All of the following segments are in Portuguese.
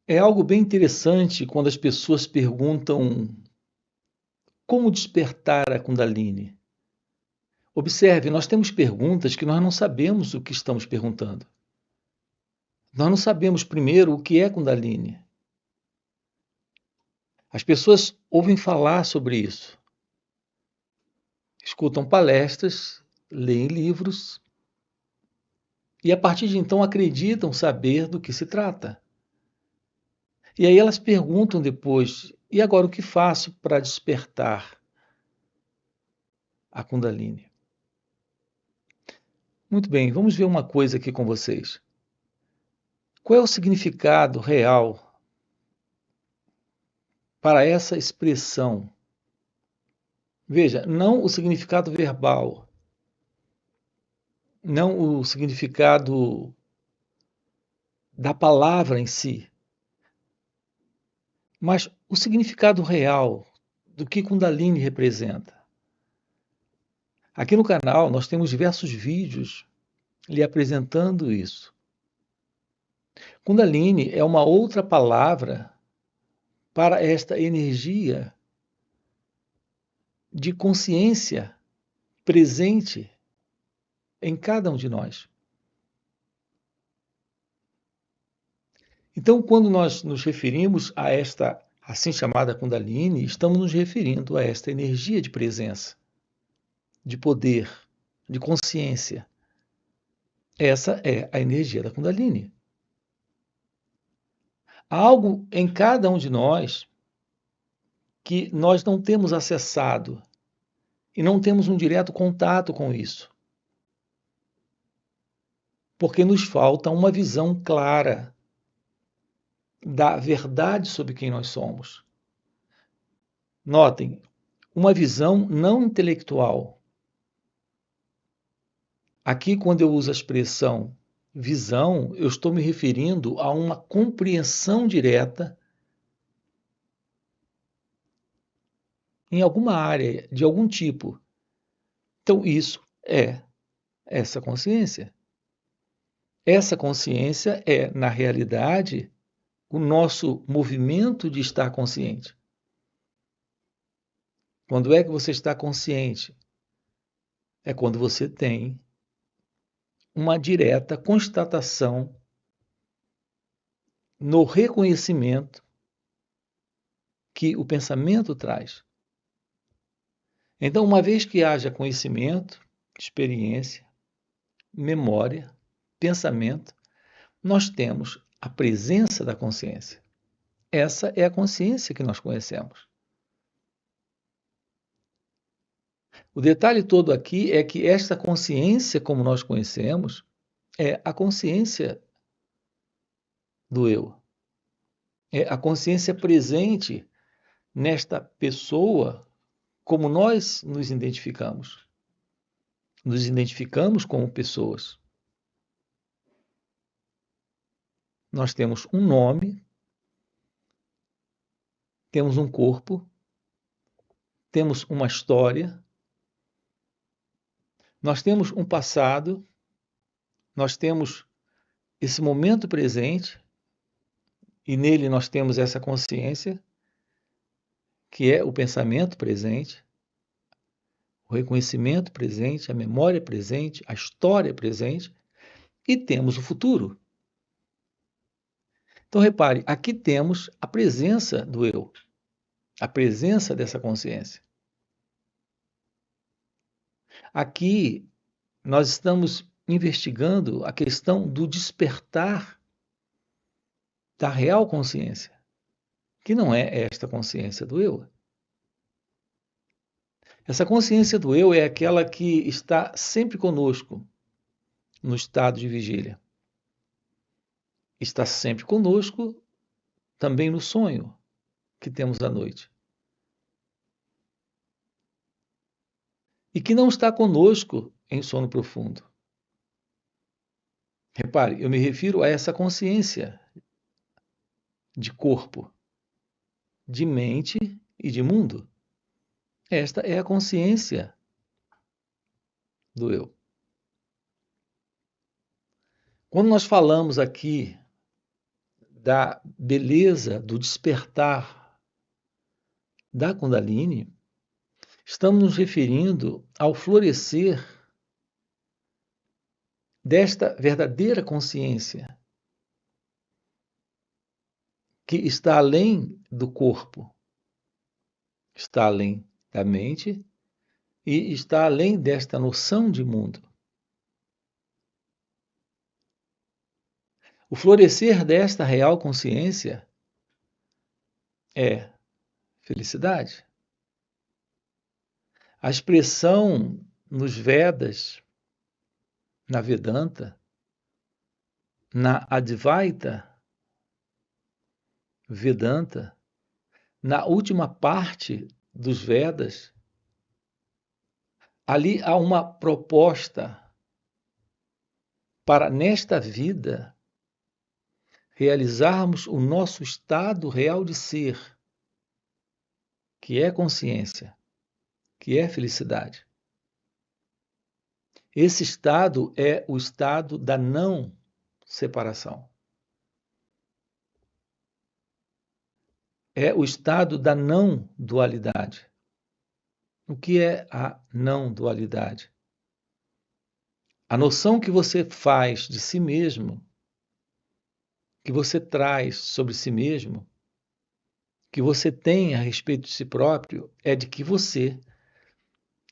É algo bem interessante quando as pessoas perguntam como despertar a Kundalini. Observe, nós temos perguntas que nós não sabemos o que estamos perguntando. Nós não sabemos primeiro o que é Kundalini. As pessoas ouvem falar sobre isso, escutam palestras, leem livros e a partir de então acreditam saber do que se trata. E aí elas perguntam depois: e agora o que faço para despertar a Kundalini? Muito bem, vamos ver uma coisa aqui com vocês. Qual é o significado real para essa expressão? Veja, não o significado verbal, não o significado da palavra em si, mas o significado real do que Kundalini representa. Aqui no canal nós temos diversos vídeos lhe apresentando isso. Kundalini é uma outra palavra para esta energia de consciência presente em cada um de nós. Então, quando nós nos referimos a esta assim chamada Kundalini, estamos nos referindo a esta energia de presença, de poder, de consciência. Essa é a energia da Kundalini. Há algo em cada um de nós que nós não temos acessado e não temos um direto contato com isso, porque nos falta uma visão clara da verdade sobre quem nós somos. Notem, uma visão não intelectual. Aqui, quando eu uso a expressão visão, eu estou me referindo a uma compreensão direta em alguma área, de algum tipo. Então, isso é essa consciência. Essa consciência é, na realidade, o nosso movimento de estar consciente. Quando é que você está consciente? É quando você tem uma direta constatação no reconhecimento que o pensamento traz. Então, uma vez que haja conhecimento, experiência, memória, pensamento, nós temos a presença da consciência. Essa é a consciência que nós conhecemos. O detalhe todo aqui é que esta consciência, como nós conhecemos, é a consciência do eu. É a consciência presente nesta pessoa como nós nos identificamos. Nos identificamos como pessoas. Nós temos um nome, temos um corpo, temos uma história, nós temos um passado, nós temos esse momento presente e nele nós temos essa consciência, que é o pensamento presente, o reconhecimento presente, a memória presente, a história presente, e temos o futuro. Então, repare, aqui temos a presença do eu, a presença dessa consciência. Aqui nós estamos investigando a questão do despertar da real consciência, que não é esta consciência do eu. Essa consciência do eu é aquela que está sempre conosco no estado de vigília. Está sempre conosco também no sonho que temos à noite. E que não está conosco em sono profundo. Repare, eu me refiro a essa consciência de corpo, de mente e de mundo. Esta é a consciência do eu. Quando nós falamos aqui da beleza, do despertar da Kundalini, estamos nos referindo ao florescer desta verdadeira consciência que está além do corpo, está além da mente e está além desta noção de mundo. O florescer desta real consciência é felicidade. A expressão nos Vedas, na Vedanta, na Advaita Vedanta, na última parte dos Vedas, ali há uma proposta para, nesta vida, realizarmos o nosso estado real de ser, que é consciência, que é felicidade. Esse estado é o estado da não separação. É o estado da não dualidade. O que é a não dualidade? A noção que você faz de si mesmo, que você traz sobre si mesmo, que você tem a respeito de si próprio, é de que você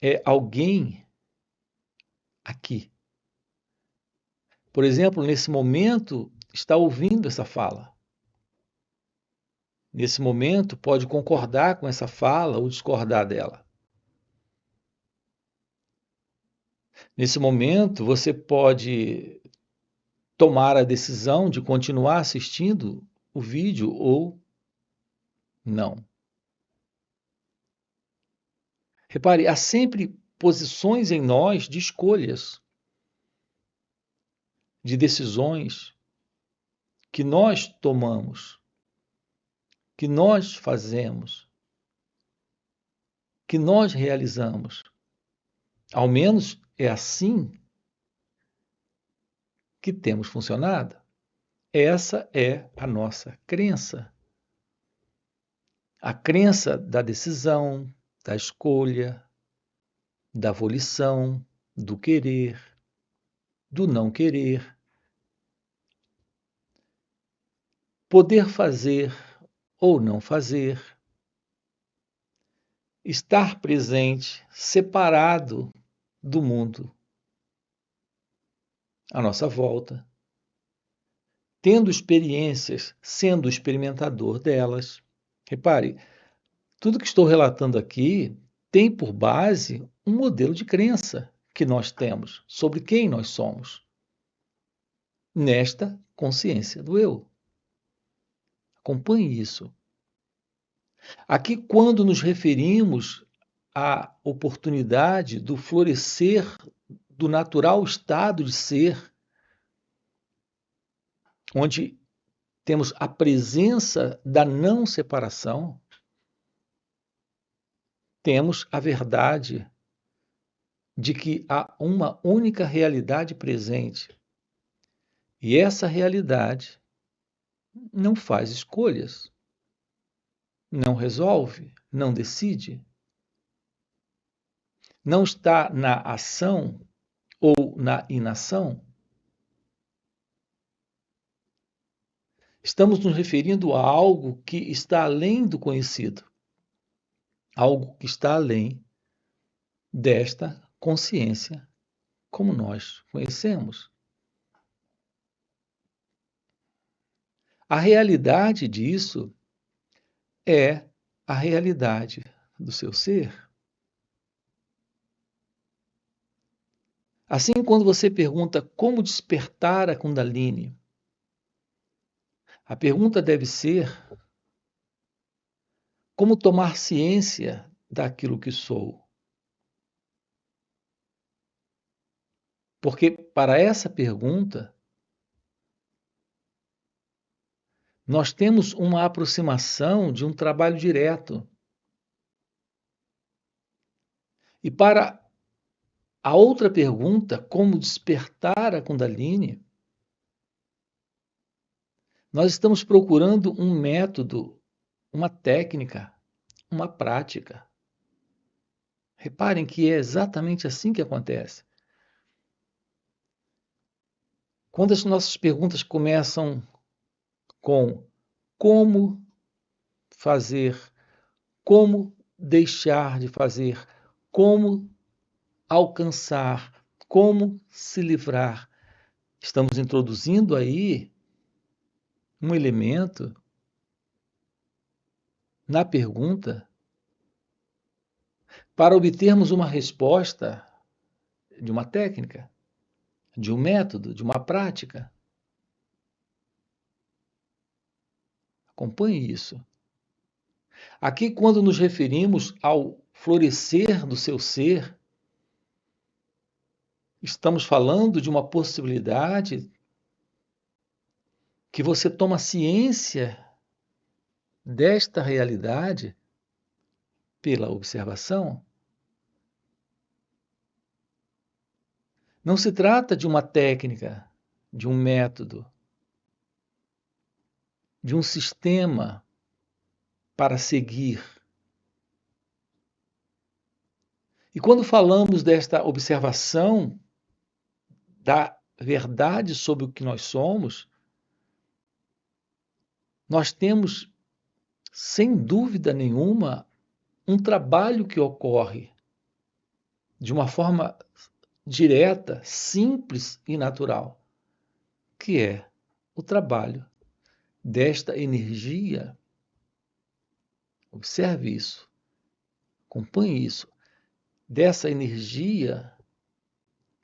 é alguém aqui. Por exemplo, nesse momento, está ouvindo essa fala. Nesse momento, pode concordar com essa fala ou discordar dela. Nesse momento, você pode tomar a decisão de continuar assistindo o vídeo ou não. Repare, há sempre posições em nós de escolhas, de decisões que nós tomamos, que nós fazemos, que nós realizamos. Ao menos é assim que temos funcionado. Essa é a nossa crença. A crença da decisão, da escolha, da volição, do querer, do não querer. Poder fazer ou não fazer. Estar presente, separado do mundo à nossa volta, tendo experiências, sendo experimentador delas. Repare, tudo que estou relatando aqui tem por base um modelo de crença que nós temos sobre quem nós somos, nesta consciência do eu. Acompanhe isso. Aqui, quando nos referimos à oportunidade do florescer do natural estado de ser, onde temos a presença da não separação, temos a verdade de que há uma única realidade presente. E essa realidade não faz escolhas, não resolve, não decide. Não está na ação ou na inação. Estamos nos referindo a algo que está além do conhecido, algo que está além desta consciência como nós conhecemos. A realidade disso é a realidade do seu ser. Assim, quando você pergunta como despertar a Kundalini, a pergunta deve ser como tomar ciência daquilo que sou. Porque para essa pergunta, nós temos uma aproximação de um trabalho direto. E para a outra pergunta, como despertar a Kundalini, Nós estamos procurando um método, uma técnica, uma prática. Reparem que é exatamente assim que acontece. Quando as nossas perguntas começam com como fazer, como deixar de fazer, como alcançar, como se livrar, estamos introduzindo aí um elemento na pergunta para obtermos uma resposta de uma técnica, de um método, de uma prática. Acompanhe isso. Aqui, quando nos referimos ao florescer do seu ser, estamos falando de uma possibilidade que você toma ciência desta realidade pela observação. Não se trata de uma técnica, de um método, de um sistema para seguir. E quando falamos desta observação da verdade sobre o que nós somos, nós temos, sem dúvida nenhuma, um trabalho que ocorre de uma forma direta, simples e natural, que é o trabalho desta energia. Observe isso, acompanhe isso, dessa energia,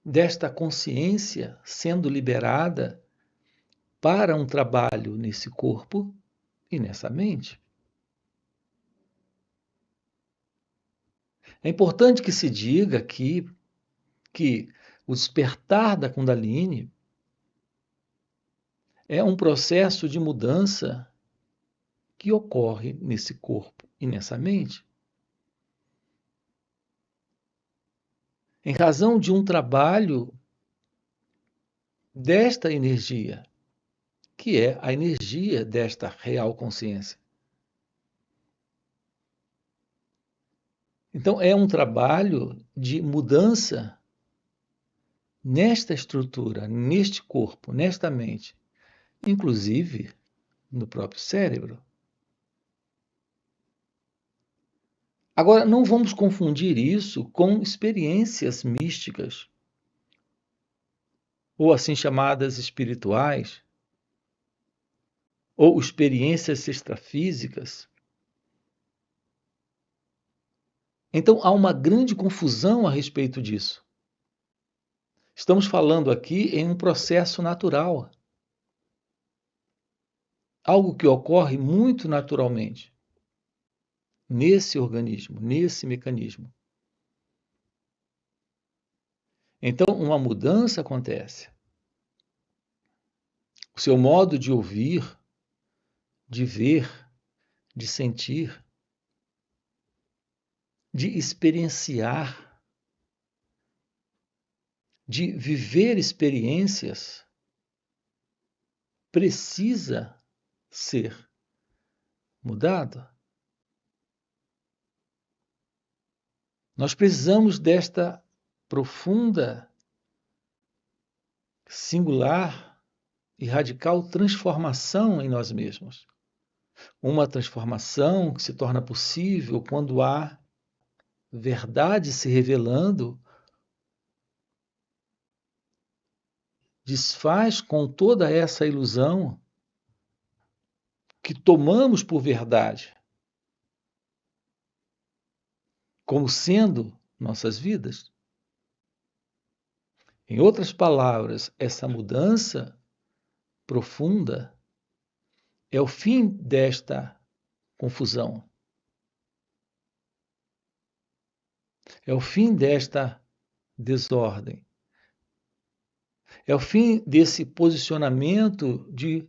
desta consciência sendo liberada para um trabalho nesse corpo e nessa mente. É importante que se diga aqui que o despertar da Kundalini é um processo de mudança que ocorre nesse corpo e nessa mente. Em razão de um trabalho desta energia, que é a energia desta real consciência. Então, é um trabalho de mudança nesta estrutura, neste corpo, nesta mente, inclusive no próprio cérebro. Agora, não vamos confundir isso com experiências místicas, ou assim chamadas espirituais, ou experiências extrafísicas. Então, há uma grande confusão a respeito disso. Estamos falando aqui em um processo natural, algo que ocorre muito naturalmente nesse organismo, nesse mecanismo. Então, uma mudança acontece. O seu modo de ouvir, de ver, de sentir, de experienciar, de viver experiências, precisa ser mudado. Nós precisamos desta profunda, singular e radical transformação em nós mesmos. Uma transformação que se torna possível quando há verdade se revelando, desfaz com toda essa ilusão que tomamos por verdade, como sendo nossas vidas. Em outras palavras, essa mudança profunda é o fim desta confusão. É o fim desta desordem. É o fim desse posicionamento de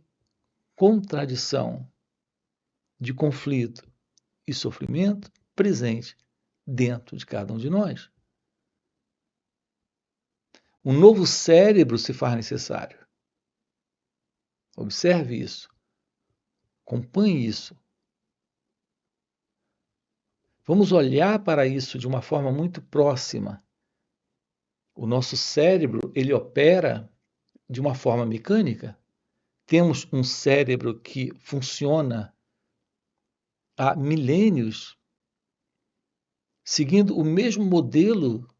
contradição, de conflito e sofrimento presente dentro de cada um de nós. Um novo cérebro se faz necessário. Observe isso. Acompanhe isso. Vamos olhar para isso de uma forma muito próxima. O nosso cérebro, ele opera de uma forma mecânica. Temos um cérebro que funciona há milênios, seguindo o mesmo modelo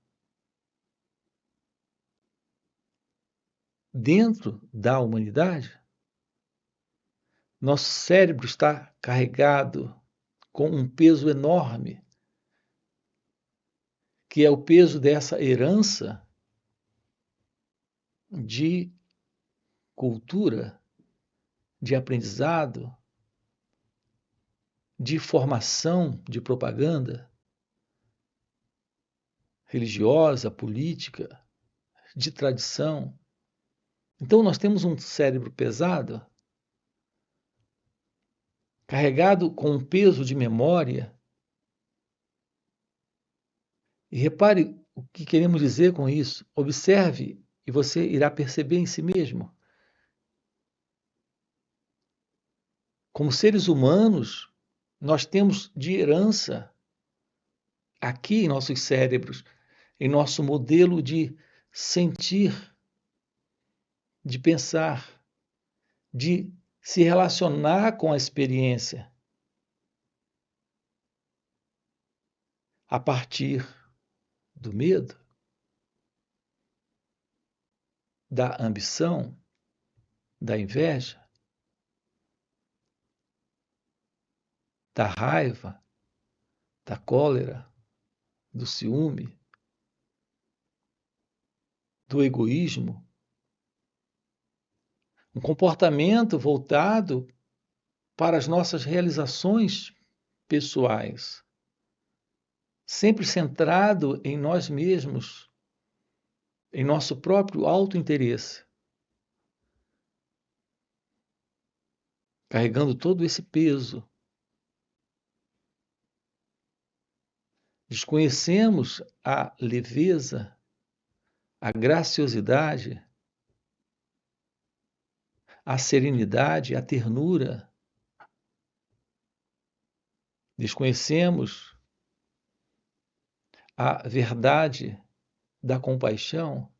dentro da humanidade. Nosso cérebro está carregado com um peso enorme, que é o peso dessa herança de cultura, de aprendizado, de formação de propaganda religiosa, política, de tradição. Então, nós temos um cérebro pesado, carregado com um peso de memória. E repare o que queremos dizer com isso. Observe e você irá perceber em si mesmo. Como seres humanos, nós temos de herança aqui em nossos cérebros, em nosso modelo de sentir, de pensar, de se relacionar com a experiência a partir do medo, da ambição, da inveja, da raiva, da cólera, do ciúme, do egoísmo. Um comportamento voltado para as nossas realizações pessoais, sempre centrado em nós mesmos, em nosso próprio autointeresse, carregando todo esse peso. Desconhecemos a leveza, a graciosidade, a serenidade, a ternura. Desconhecemos a verdade da compaixão.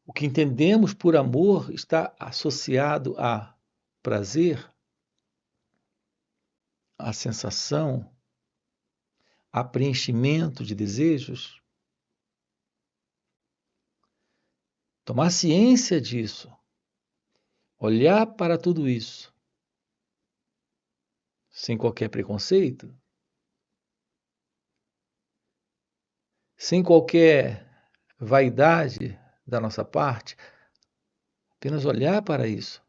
O que entendemos por amor está associado a prazer, a sensação, a preenchimento de desejos. Tomar ciência disso, olhar para tudo isso, sem qualquer preconceito, sem qualquer vaidade da nossa parte, apenas olhar para isso.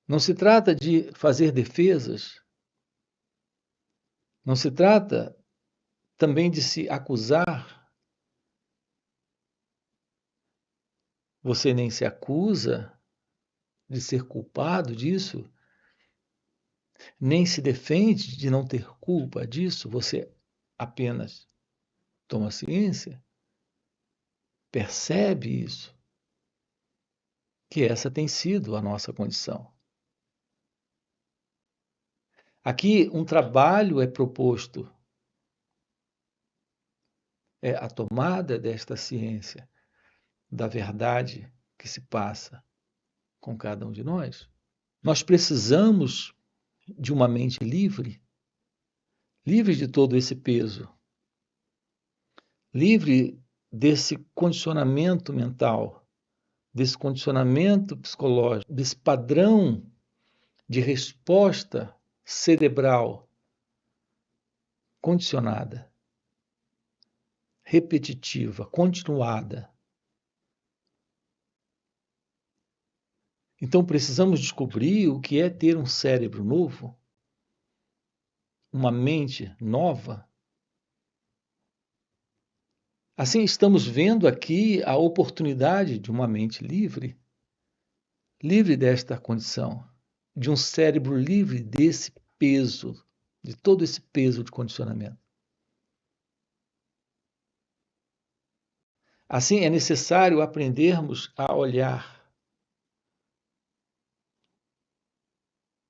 Não se trata de fazer defesas, não se trata também de se acusar. Você nem se acusa de ser culpado disso, nem se defende de não ter culpa disso, você apenas toma ciência, percebe isso, que essa tem sido a nossa condição. Aqui um trabalho é proposto, é a tomada desta ciência, da verdade que se passa com cada um de nós. Nós precisamos de uma mente livre, livre de todo esse peso, livre desse condicionamento mental, desse condicionamento psicológico, desse padrão de resposta cerebral condicionada, repetitiva, continuada. Então precisamos descobrir o que é ter um cérebro novo, uma mente nova. Assim, estamos vendo aqui a oportunidade de uma mente livre, livre desta condição, de um cérebro livre desse peso, de todo esse peso de condicionamento. Assim, é necessário aprendermos a olhar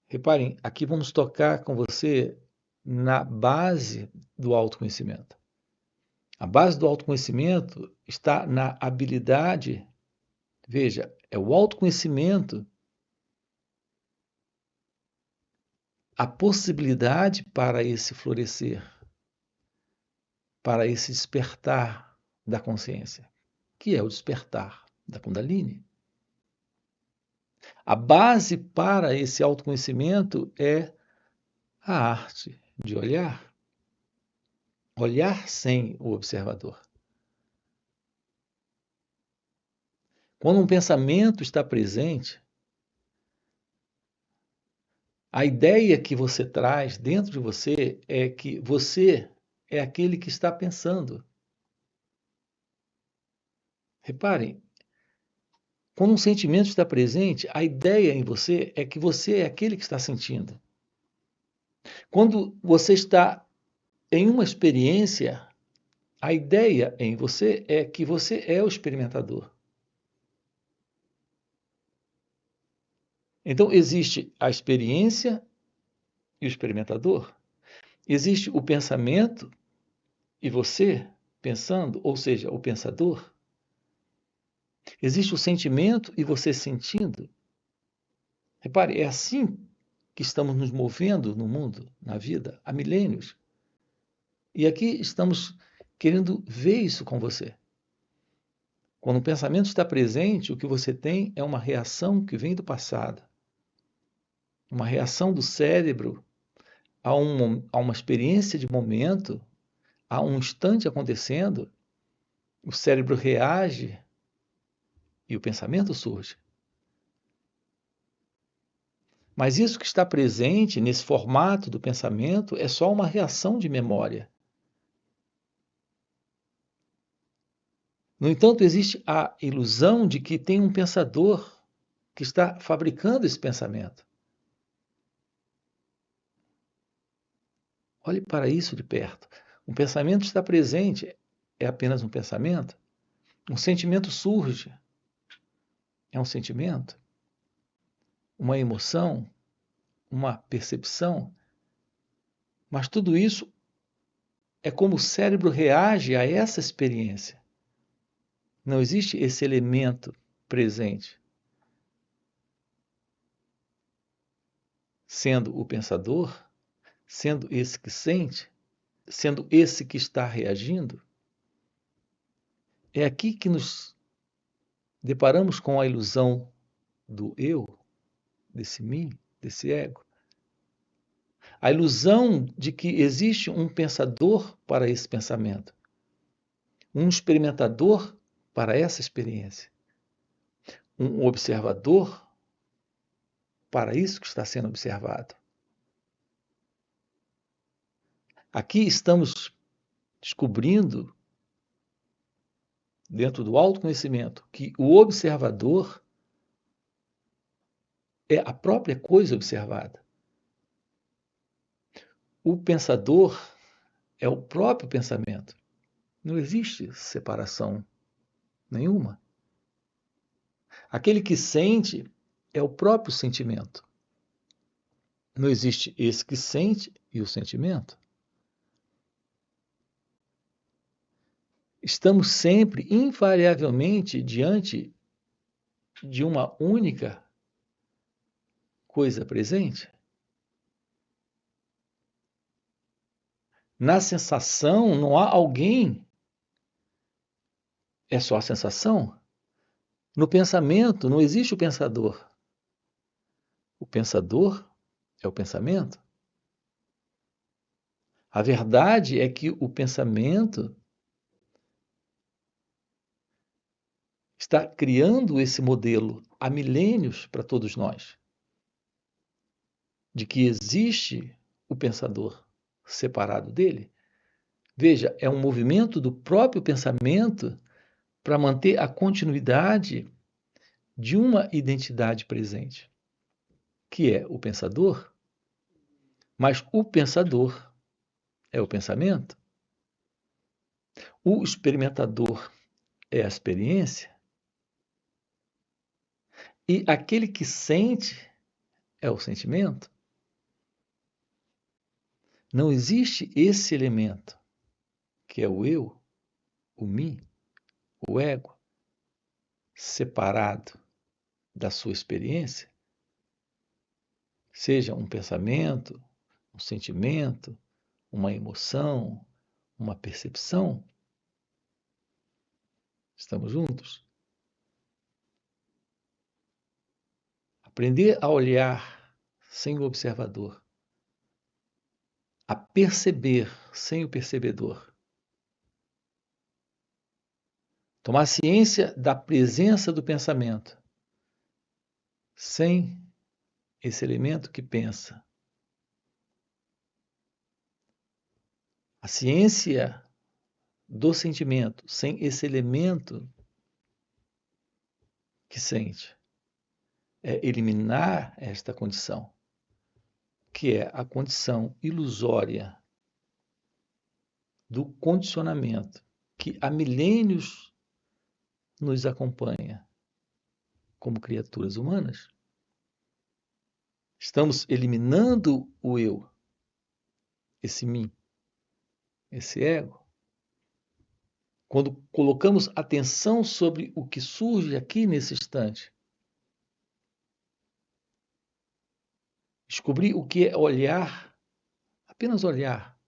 Reparem, aqui vamos tocar com você na base do autoconhecimento. A base do autoconhecimento está na habilidade, veja, é o autoconhecimento, a possibilidade para esse florescer, para esse despertar da consciência, que é o despertar da Kundalini. A base para esse autoconhecimento é a arte de olhar. Olhar sem o observador. Quando um pensamento está presente, a ideia que você traz dentro de você é que você é aquele que está pensando. Reparem, quando um sentimento está presente, a ideia em você é que você é aquele que está sentindo. Quando você está em uma experiência, a ideia em você é que você é o experimentador. Então, existe a experiência e o experimentador. Existe o pensamento e você pensando, ou seja, o pensador. Existe o sentimento e você sentindo. Repare, é assim que estamos nos movendo no mundo, na vida, há milênios. E aqui estamos querendo ver isso com você. Quando o pensamento está presente, o que você tem é uma reação que vem do passado. Uma reação do cérebro a uma experiência de momento, a um instante acontecendo, o cérebro reage e o pensamento surge. Mas isso que está presente nesse formato do pensamento é só uma reação de memória. No entanto, existe a ilusão de que tem um pensador que está fabricando esse pensamento. Olhe para isso de perto. Um pensamento está presente, é apenas um pensamento. Um sentimento surge, é um sentimento. Uma emoção, uma percepção. Mas tudo isso é como o cérebro reage a essa experiência. Não existe esse elemento presente. Sendo o pensador, sendo esse que sente, sendo esse que está reagindo, é aqui que nos deparamos com a ilusão do eu, desse mim, desse ego. A ilusão de que existe um pensador para esse pensamento, um experimentador para essa experiência, um observador para isso que está sendo observado. Aqui estamos descobrindo, dentro do autoconhecimento, que o observador é a própria coisa observada. O pensador é o próprio pensamento. Não existe separação nenhuma. Aquele que sente é o próprio sentimento. Não existe esse que sente e o sentimento. Estamos sempre, invariavelmente, diante de uma única coisa presente. Na sensação, não há alguém, é só a sensação. No pensamento, não existe o pensador. O pensador é o pensamento. A verdade é que o pensamento está criando esse modelo há milênios para todos nós, de que existe o pensador separado dele. Veja, é um movimento do próprio pensamento para manter a continuidade de uma identidade presente, que é o pensador, mas o pensador é o pensamento, o experimentador é a experiência, e aquele que sente é o sentimento. Não existe esse elemento, que é o eu, o mim, o ego, separado da sua experiência, seja um pensamento, um sentimento, uma emoção, uma percepção. Estamos juntos? Aprender a olhar sem o observador, a perceber sem o percebedor. Tomar ciência da presença do pensamento, sem esse elemento que pensa. A ciência do sentimento, sem esse elemento que sente. É eliminar esta condição, que é a condição ilusória do condicionamento, que há milênios nos acompanha como criaturas humanas. Estamos eliminando o eu, esse mim, esse ego. Quando colocamos atenção sobre o que surge aqui nesse instante, descobrir o que é olhar, apenas olhar.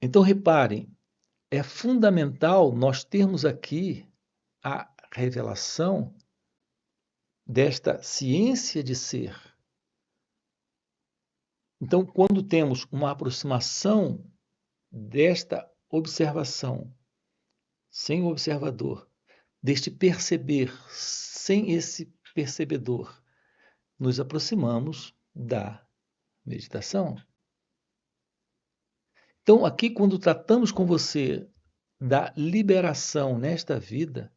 Então, reparem, é fundamental nós termos aqui a revelação desta ciência de ser. Então, quando temos uma aproximação desta observação sem o observador, deste perceber sem esse percebedor, nos aproximamos da meditação. Então, aqui, quando tratamos com você da liberação nesta vida,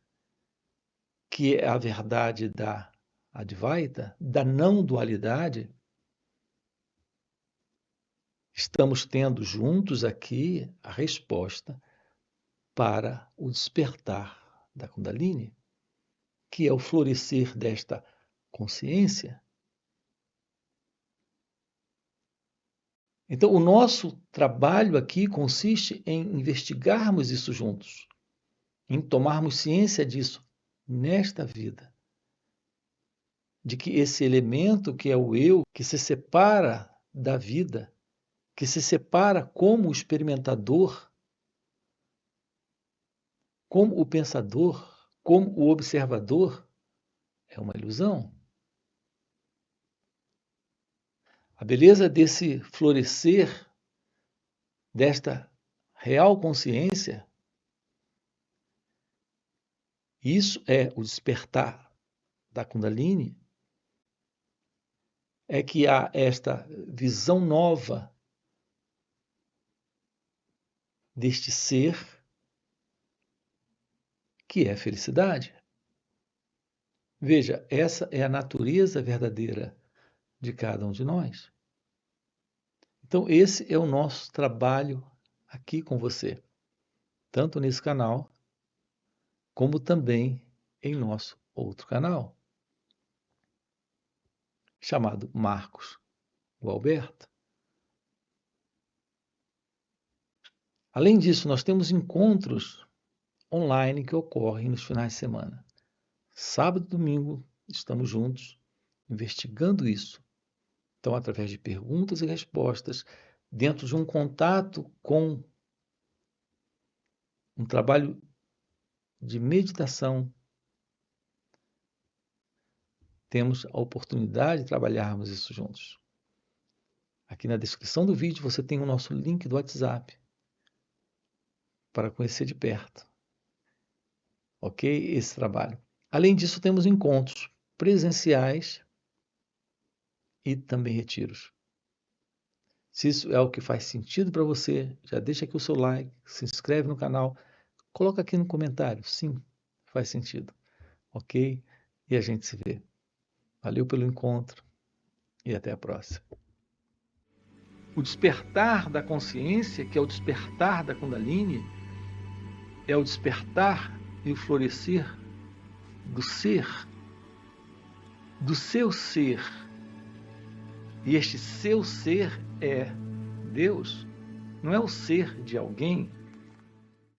que é a verdade da Advaita, da não dualidade, estamos tendo juntos aqui a resposta para o despertar da Kundalini, que é o florescer desta consciência. Então, o nosso trabalho aqui consiste em investigarmos isso juntos, em tomarmos ciência disso nesta vida, de que esse elemento que é o eu, que se separa da vida, que se separa como o experimentador, como o pensador, como o observador, é uma ilusão. A beleza desse florescer, desta real consciência, isso é o despertar da Kundalini, é que há esta visão nova deste ser que é felicidade. Veja, essa é a natureza verdadeira de cada um de nós. Então, esse é o nosso trabalho aqui com você, tanto nesse canal, como também em nosso outro canal, chamado Marcos Gualberto. Além disso, nós temos encontros online que ocorrem nos finais de semana. Sábado e domingo estamos juntos, investigando isso. Então, através de perguntas e respostas, dentro de um contato com um trabalho de meditação, temos a oportunidade de trabalharmos isso juntos. Aqui na descrição do vídeo você tem o nosso link do WhatsApp para conhecer de perto, ok? Esse trabalho. Além disso, temos encontros presenciais e também retiros. Se isso é o que faz sentido para você, já deixa aqui o seu like, se inscreve no canal, coloca aqui no comentário, sim, faz sentido, ok? E a gente se vê. Valeu pelo encontro e até a próxima. O despertar da consciência, que é o despertar da Kundalini, é o despertar e o florescer do ser, do seu ser e este seu ser é Deus, não é o ser de alguém,